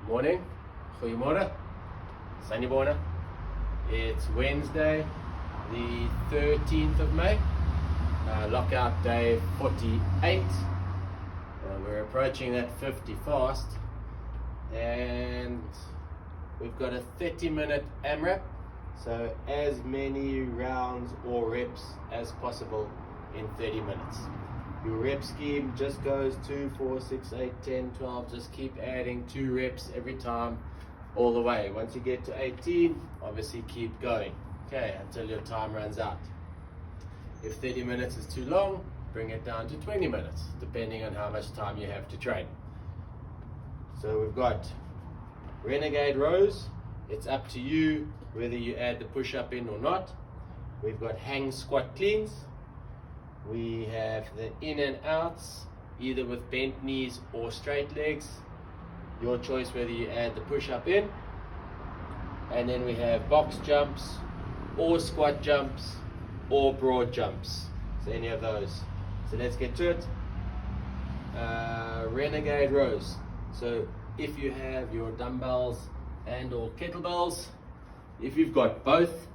Morning, goeiemorgen, Sanibona. It's Wednesday, the 13th of May, lockout day 48. We're approaching that 50 fast, and we've got a 30-minute AMRAP, so as many rounds or reps as possible in 30 minutes. Your rep scheme just goes 2, 4, 6, 8, 10, 12. Just keep adding 2 reps every time all the way. Once you get to 18, obviously keep going, okay, until your time runs out. If 30 minutes is too long, bring it down to 20 minutes, depending on how much time you have to train. So we've got renegade rows. It's up to you whether you add the push-up in or not. We've got hang squat cleans. We have the in and outs, either with bent knees or straight legs. Your choice whether you add the push-up in. And then we have box jumps, or squat jumps, or broad jumps. So any of those. So let's get to it. Renegade rows. So if you have your dumbbells and or kettlebells, if you've got both,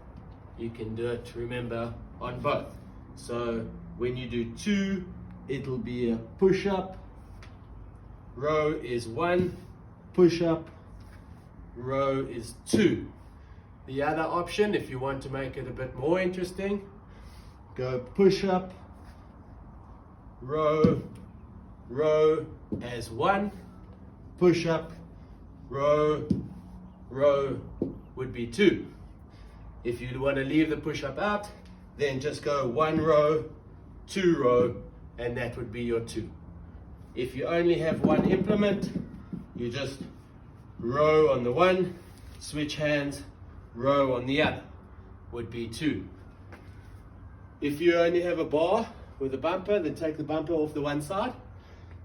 you can do it, remember, on both. So when you do 2, it'll be a push-up, row is 1, push-up, row is 2. The other option, if you want to make it a bit more interesting, go push-up, row as 1, push-up, row would be 2. If you want to leave the push-up out, then just go 1 row, 2 row, and that would be your 2. If you only have one implement, you just row on the one, switch hands, row on the other, would be 2. If you only have a bar with a bumper, then take the bumper off the one side,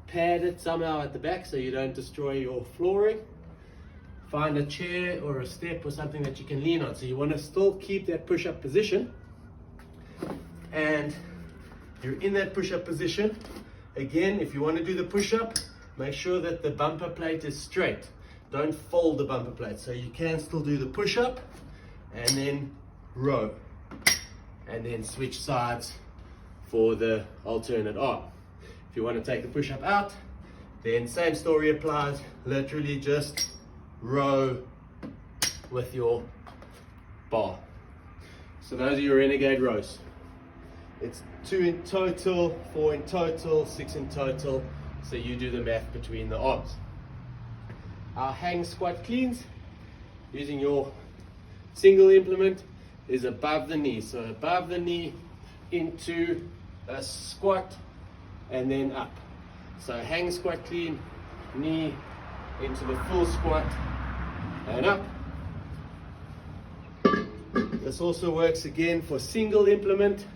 pad it somehow at the back so you don't destroy your flooring. Find a chair or a step or something that you can lean on. So you want to still keep that push-up position, and you're in that push-up position. Again, if you want to do the push-up, make sure that the bumper plate is straight. Don't fold the bumper plate. So you can still do the push-up and then row, and then switch sides for the alternate arm. If you want to take the push-up out, then same story applies. Literally just row with your bar. So those are your renegade rows. It's 2 in total, 4 in total, 6 in total. So you do the math between the arms. Our hang squat cleans, using your single implement, is above the knee. So above the knee into a squat and then up. So hang squat clean, knee into the full squat and up. This also works again for single implement.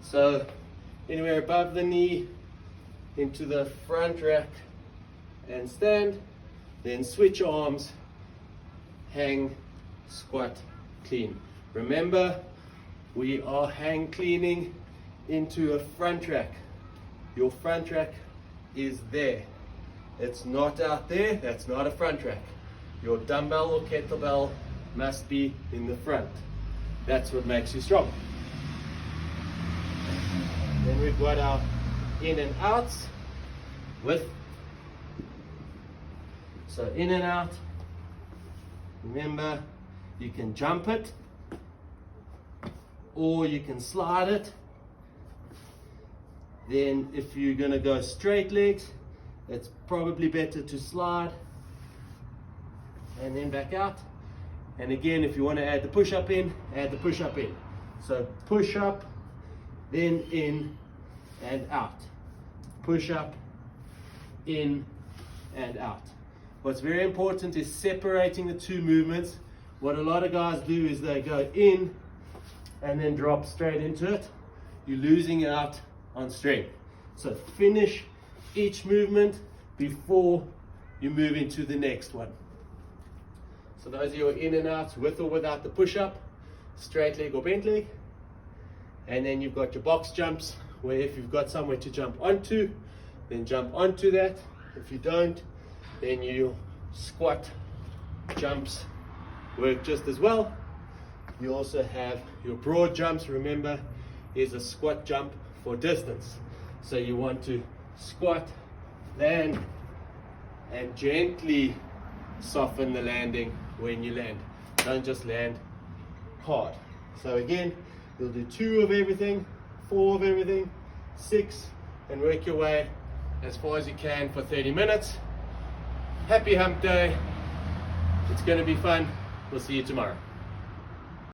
So anywhere above the knee into the front rack and stand, then switch arms, hang, squat, clean. Remember, we are hang cleaning into a front rack. Your front rack is there. It's not out there, that's not a front rack. Your dumbbell or kettlebell must be in the front. That's what makes you strong. Then we've got our in and outs with, so in and out, remember, you can jump it or you can slide it. Then if you're going to go straight legs, it's probably better to slide and then back out. And again, if you want to add the push-up in, add the push-up in. So push-up, then in and out. Push-up, in and out. What's very important is separating the 2 movements. What a lot of guys do is they go in and then drop straight into it. You're losing out on strength. So finish each movement before you move into the next one. So those are your in and outs with or without the push-up, straight leg or bent leg. And then you've got your box jumps, where if you've got somewhere to jump onto, then jump onto that. If you don't, then you squat jumps work just as well. You also have your broad jumps. Remember, is a squat jump for distance. So you want to squat, land, and gently soften the landing when you land. Don't just land hard. So again, you'll do 2 of everything, 4 of everything, 6, and work your way as far as you can for 30 minutes. Happy hump day. It's going to be fun. We'll see you tomorrow.